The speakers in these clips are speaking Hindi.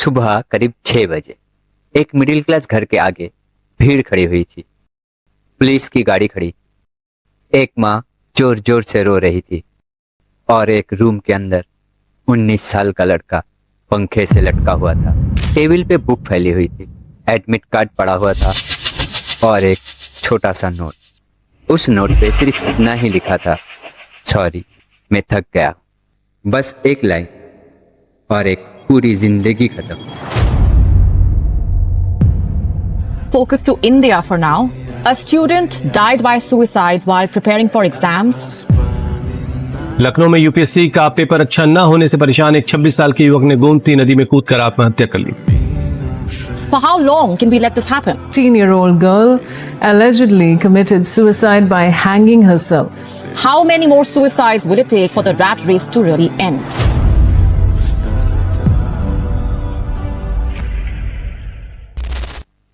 सुबह करीब 6 बजे एक मिडिल क्लास घर के आगे भीड़ खड़ी हुई थी। पुलिस की गाड़ी खड़ी, एक माँ जोर जोर से रो रही थी और एक रूम के अंदर 19 साल का लड़का पंखे से लटका हुआ था। टेबल पे बुक फैली हुई थी, एडमिट कार्ड पड़ा हुआ था और एक छोटा सा नोट। उस नोट पे सिर्फ इतना ही लिखा था, सॉरी मैं थक गया। बस एक लाइन और एक पूरी जिंदगी खत्म। Focus to India for now. A student died by suicide while preparing for exams. Lucknow में यूपीएससी का पेपर अच्छा न होने से परेशान एक 26 साल के युवक ने गोमती नदी में कूदकर आत्महत्या कर ली। For how long can we let this happen? 16-year-old girl allegedly committed suicide by hanging herself. How many more suicides will it take for the rat race to really end?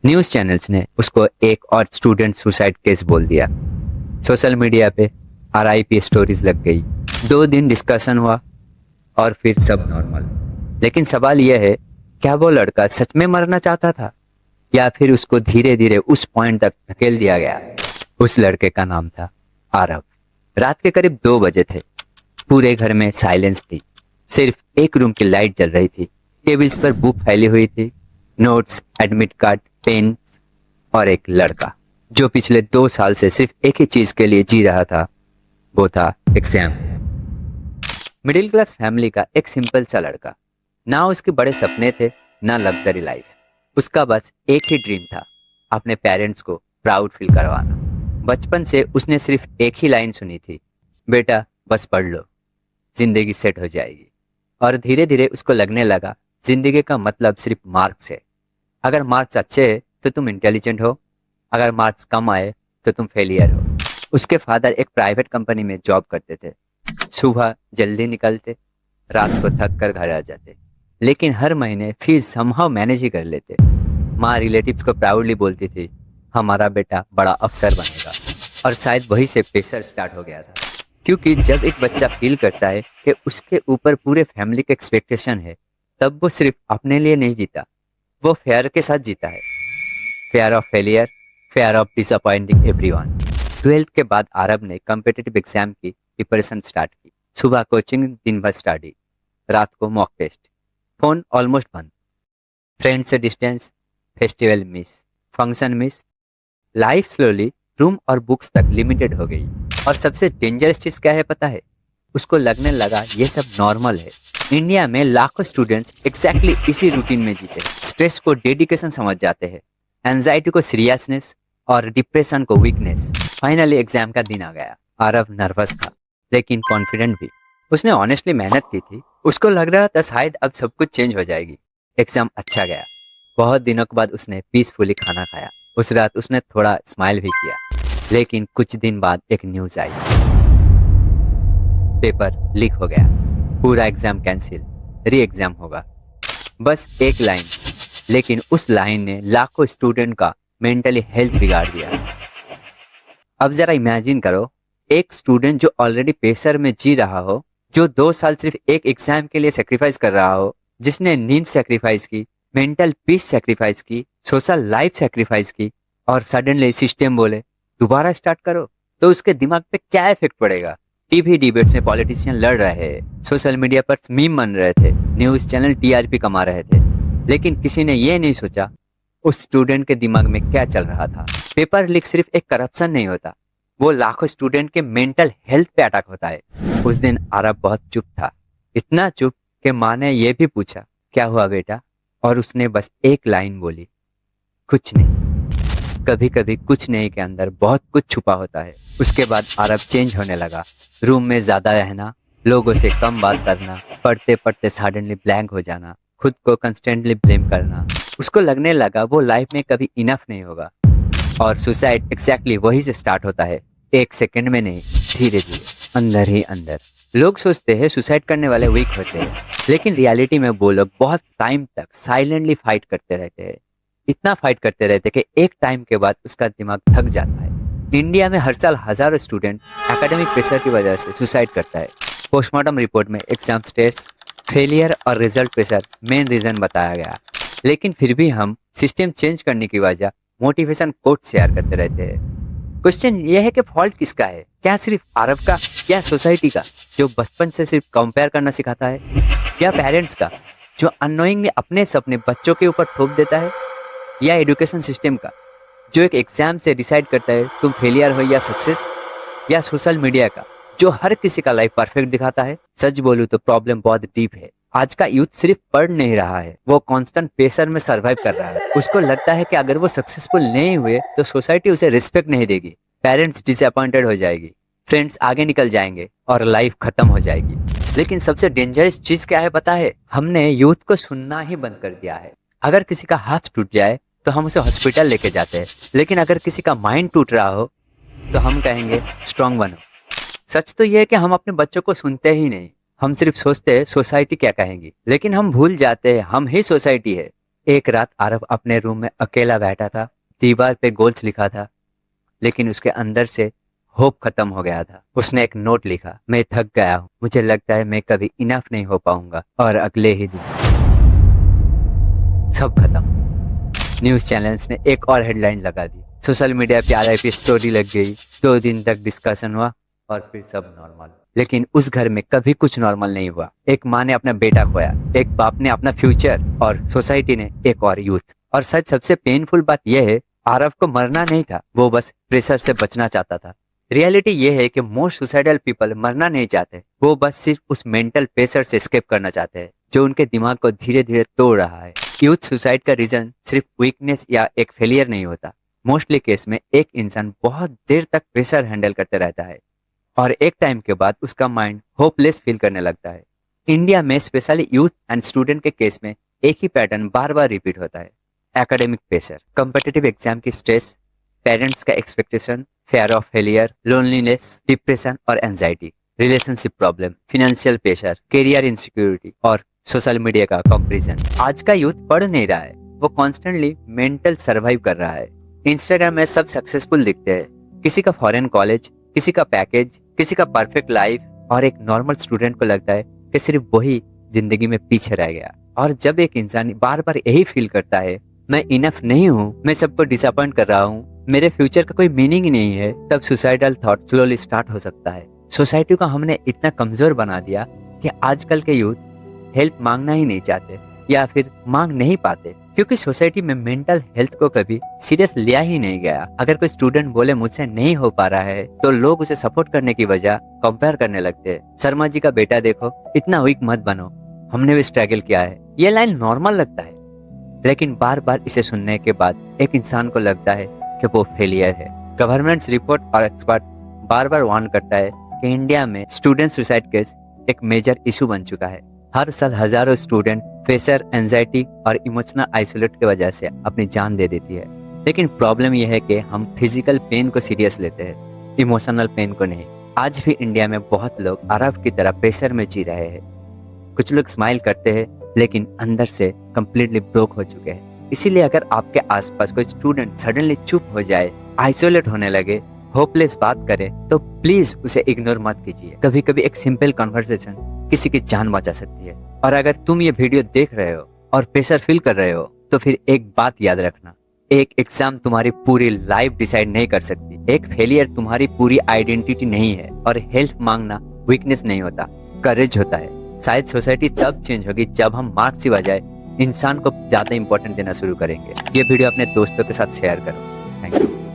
News channels ने उसको एक और स्टूडेंट सुसाइड केस बोल दिया। सोशल मीडिया पे RIP स्टोरीज लग गई। 2 दिन डिस्कशन हुआ और फिर सब नॉर्मल। लेकिन सवाल यह है, क्या वो लड़का सच में मरना चाहता था या फिर उसको धीरे धीरे उस पॉइंट तक धकेल दिया गया? उस लड़के का नाम था आरव। रात के करीब 2 बजे थे। पूरे घर में साइलेंस थी, सिर्फ एक रूम की लाइट जल रही थी। टेबल्स पर बुक फैली हुई थी, नोट्स, एडमिट कार्ड, पेन्स और एक लड़का जो पिछले 2 साल से सिर्फ एक ही चीज के लिए जी रहा था, वो था एग्जाम। मिडिल क्लास फैमिली का एक सिंपल सा लड़का, ना उसके बड़े सपने थे ना लग्जरी लाइफ। उसका बस एक ही ड्रीम था, अपने पेरेंट्स को प्राउड फील करवाना। बचपन से उसने सिर्फ एक ही लाइन सुनी थी, बेटा बस पढ़ लो, जिंदगी सेट हो जाएगी। और धीरे धीरे उसको लगने लगा जिंदगी का मतलब सिर्फ मार्क्स है। अगर मार्क्स अच्छे हैं तो तुम इंटेलिजेंट हो, अगर मार्क्स कम आए तो तुम फेलियर हो। उसके फादर एक प्राइवेट कंपनी में जॉब करते थे। सुबह जल्दी निकलते, रात को थक कर घर आ जाते, लेकिन हर महीने फीस समहाउ मैनेज ही कर लेते। माँ रिलेटिव्स को प्राउडली बोलती थी, हमारा बेटा बड़ा अफसर बनेगा। और शायद वही से प्रेशर स्टार्ट हो गया था, क्योंकि जब एक बच्चा फील करता है कि उसके ऊपर पूरे फैमिली के एक्सपेक्टेशन है, तब वो सिर्फ अपने लिए नहीं जीता, वो फेयर के साथ जीता है। Fair of failure, fair of disappointing everyone. 12th के बाद आरब ने कॉम्पिटिटिव एग्जाम की प्रिपरेशन स्टार्ट की। सुबह कोचिंग, दिन भर स्टडी, रात को मॉक टेस्ट। फोन ऑलमोस्ट बंद, फ्रेंड से distance, festival miss, function miss. Life slowly room और बुक्स तक लिमिटेड हो गई। और सबसे डेंजरस चीज क्या है पता है? उसको लगने लगा ये सब नॉर्मल है। इंडिया में लाखों स्टूडेंट्स एग्जैक्टली इसी रूटीन में जीते हैं। स्ट्रेस को डेडिकेशन समझ जाते हैं, एंजाइटी को सीरियसनेस और डिप्रेशन को वीकनेस। फाइनली एग्जाम का दिन आ गया। आरव नर्वस था लेकिन कॉन्फिडेंट भी। उसने ऑनेस्टली मेहनत की थी। उसको लग रहा था शायद अब सब कुछ चेंज हो जाएगी। एग्जाम अच्छा गया। बहुत दिनों के बाद उसने पीसफुली खाना खाया। उस रात उसने थोड़ा स्माइल भी किया। लेकिन कुछ दिन बाद एक न्यूज आई, पेपर लीक हो गया, पूरा एग्जाम कैंसिल, री एग्जाम होगा। बस एक लाइन, लेकिन उस लाइन ने लाखों स्टूडेंट का मेंटली हेल्थ बिगाड़ दिया। अब जरा इमेजिन करो, एक स्टूडेंट जो ऑलरेडी प्रेशर में जी रहा हो, जो 2 साल सिर्फ एक एग्जाम के लिए सेक्रीफाइस कर रहा हो, जिसने नींद सेक्रीफाइस की, मेंटल पीस सेक्रीफाइस की, सोशल लाइफ सेक्रीफाइस की, और सडनली सिस्टम बोले दोबारा स्टार्ट करो, तो उसके दिमाग पे क्या इफेक्ट पड़ेगा? टीवी डिबेट्स में पॉलिटिशियन लड़ रहे हैं, सोशल मीडिया पर मीम बन रहे थे, न्यूज चैनल TRP कमा रहे थे, लेकिन किसी ने ये नहीं सोचा उस स्टूडेंट के दिमाग में क्या चल रहा था। पेपर लीक सिर्फ एक करप्शन नहीं होता, वो लाखों स्टूडेंट के मेंटल हेल्थ पे अटैक होता है। उस दिन आरब बहुत चुप था, इतना चुप कि माँ ने यह भी पूछा, क्या हुआ बेटा? और उसने बस एक लाइन बोली, कुछ नहीं। कभी कभी कुछ नहीं के अंदर बहुत कुछ छुपा होता है। उसके बाद आरब चेंज होने लगा। रूम में ज्यादा रहना, लोगों से कम बात करना, पढ़ते पढ़ते सडनली ब्लैंक हो जाना, खुद को कंस्टेंटली ब्लेम करना। उसको लगने लगा वो लाइफ में कभी इनफ नहीं होगा। और सुसाइड एग्जैक्टली वही से स्टार्ट होता है, 1 सेकंड में नहीं, धीरे धीरे, अंदर ही अंदर। लोग सोचते हैं सुसाइड करने वाले वीक होते हैं, लेकिन रियलिटी में वो लोग बहुत टाइम तक साइलेंटली फाइट करते रहते हैं। इतना फाइट करते रहते कि एक टाइम के बाद उसका दिमाग थक जाता है। इंडिया में हर साल हजारों स्टूडेंट एकेडमिक प्रेशर की वजह से सुसाइड करता है। पोस्टमार्टम रिपोर्ट में एग्जाम स्ट्रेस, फेलियर और रिजल्ट प्रेशर मेन रीजन बताया गया, लेकिन फिर भी हम सिस्टम चेंज करने की वजह मोटिवेशन कोट शेयर करते रहते हैं। क्वेश्चन ये है कि फॉल्ट किसका है? क्या सिर्फ आरव का या सोसाइटी का जो बचपन से सिर्फ कंपेयर करना सिखाता है, या पेरेंट्स का जो अननोइंगली अपने सपने बच्चों के ऊपर थोप देता है, या एजुकेशन सिस्टम का जो एक एग्जाम से डिसाइड करता है तुम फेलियर हो या सक्सेस, या सोशल मीडिया का जो हर किसी का लाइफ परफेक्ट दिखाता है? सच बोलूं तो प्रॉब्लम बहुत डीप है। आज का यूथ सिर्फ पढ़ नहीं रहा है, वो कांस्टेंट प्रेशर में सरवाइव कर रहा है। उसको लगता है कि अगर वो सक्सेसफुल नहीं हुए तो सोसाइटी उसे रिस्पेक्ट नहीं देगी, पेरेंट्स डिसअपॉइंटेड हो जाएगी, फ्रेंड्स आगे निकल जाएंगे और लाइफ खत्म हो जाएगी। लेकिन सबसे डेंजरस चीज क्या है पता है? हमने यूथ को सुनना ही बंद कर दिया है। अगर किसी का हाथ टूट जाए तो हम उसे हॉस्पिटल लेके जाते हैं, लेकिन अगर किसी का माइंड टूट रहा हो तो हम कहेंगे स्ट्रांग बनो। सच तो यह है कि हम अपने बच्चों को सुनते ही नहीं, हम सिर्फ सोचते हैं सोसाइटी क्या कहेंगी, लेकिन हम भूल जाते हैं हम ही सोसाइटी है। एक रात आरव अपने रूम में अकेला बैठा था, दीवार पे गोल्स लिखा था, लेकिन उसके अंदर से होप खत्म हो गया था। उसने एक नोट लिखा, मैं थक गया हूँ, मुझे लगता है मैं कभी इनफ नहीं हो पाऊंगा, और अगले ही दिन सब खत्म। न्यूज चैनल्स ने एक और हेडलाइन लगा दी, सोशल मीडिया पे RIP स्टोरी लग गई, 2 दिन तक डिस्कशन हुआ और फिर सब नॉर्मल। लेकिन उस घर में कभी कुछ नॉर्मल नहीं हुआ। एक माँ ने अपना बेटा खोया, एक बाप ने अपना फ्यूचर, और सोसाइटी ने एक और यूथ। और सच सबसे पेनफुल बात यह है, आरव को मरना नहीं था, वो बस प्रेशर से बचना चाहता था। रियलिटी ये है कि मोस्ट सुसाइडल पीपल मरना नहीं चाहते, वो बस सिर्फ उस मेंटल प्रेशर से एस्केप करना चाहते हैं जो उनके दिमाग को धीरे धीरे तोड़ रहा है। यूथ सुसाइड का रीजन सिर्फ वीकनेस या एक फेलियर नहीं होता। मोस्टली केस में एक इंसान बहुत देर तक प्रेशर हैंडल करते रहता है और एक टाइम के बाद उसका माइंड होपलेस फील करने लगता है। इंडिया में स्पेशली यूथ एंड स्टूडेंट के केस में एक ही पैटर्न बार बार रिपीट होता है। एकेडमिक प्रेशर, कॉम्पिटिटिव एग्जाम की स्ट्रेस, पेरेंट्स का expectation, fear of failure, loneliness, depression और anxiety, relationship problem, financial pressure, career insecurity और सोशल मीडिया का कंपैरिजन। आज का यूथ पढ़ नहीं रहा है, वो कॉन्स्टेंटली मेंटल सर्वाइव कर रहा है। इंस्टाग्राम में सब सक्सेसफुल दिखते हैं, किसी का फॉरेन कॉलेज, किसी का पैकेज, किसी का परफेक्ट लाइफ, और एक नॉर्मल स्टूडेंट को लगता है कि सिर्फ वही जिंदगी में पीछे रह गया। और जब एक इंसान बार बार यही फील करता है मैं इनफ नहीं हूँ, मैं सबको डिसअपॉइंट कर रहा हूँ, मेरे फ्यूचर का कोई मीनिंग ही नहीं है, तब सुसाइडल थॉट स्लोली स्टार्ट हो सकता है। सोसाइटी को हमने इतना कमजोर बना दिया कि आजकल के यूथ हेल्प मांगना ही नहीं चाहते या फिर मांग नहीं पाते, क्योंकि सोसाइटी में मेंटल हेल्थ को कभी सीरियस लिया ही नहीं गया। अगर कोई स्टूडेंट बोले मुझसे नहीं हो पा रहा है तो लोग उसे सपोर्ट करने की बजाय कंपेयर करने लगते हैं। शर्मा जी का बेटा देखो, इतना वीक मत बनो, हमने भी स्ट्रगल किया है। ये लाइन नॉर्मल लगता है, लेकिन बार बार इसे सुनने के बाद एक इंसान को लगता है कि वो फेलियर है। गवर्नमेंट रिपोर्ट और एक्सपर्ट बार बार वार्न करता है कि इंडिया में स्टूडेंट सुसाइड केस एक मेजर इशू बन चुका है। हर साल हजारों स्टूडेंट प्रेशर, एंजाइटी और इमोशनल आइसोलेट की वजह से अपनी जान दे देती है। लेकिन प्रॉब्लम यह है कि हम फिजिकल पेन को सीरियस लेते हैं, इमोशनल पेन को नहीं। आज भी इंडिया में बहुत लोग आरव की तरह प्रेशर में जी रहे हैं। कुछ लोग स्माइल करते हैं लेकिन अंदर से कंप्लीटली ब्रोक हो चुके हैं। इसीलिए अगर आपके आसपास कोई स्टूडेंट सडनली चुप हो जाए, आइसोलेट होने लगे, होपलेस बात करे, तो प्लीज उसे इग्नोर मत कीजिए। कभी कभी एक सिंपल कन्वर्सेशन किसी की जान बचा सकती है। और अगर तुम ये वीडियो देख रहे हो और प्रेशर फील कर रहे हो तो फिर एक बात याद रखना, एक एग्जाम तुम्हारी पूरी लाइफ डिसाइड नहीं कर सकती, एक फेलियर तुम्हारी पूरी आइडेंटिटी नहीं है, और हेल्प मांगना वीकनेस नहीं होता, करेज होता है। शायद सोसाइटी तब चेंज होगी जब हम मार्क्स की बजाय इंसान को ज्यादा इंपॉर्टेंट देना शुरू करेंगे। ये वीडियो अपने दोस्तों के साथ शेयर करो। Thank you.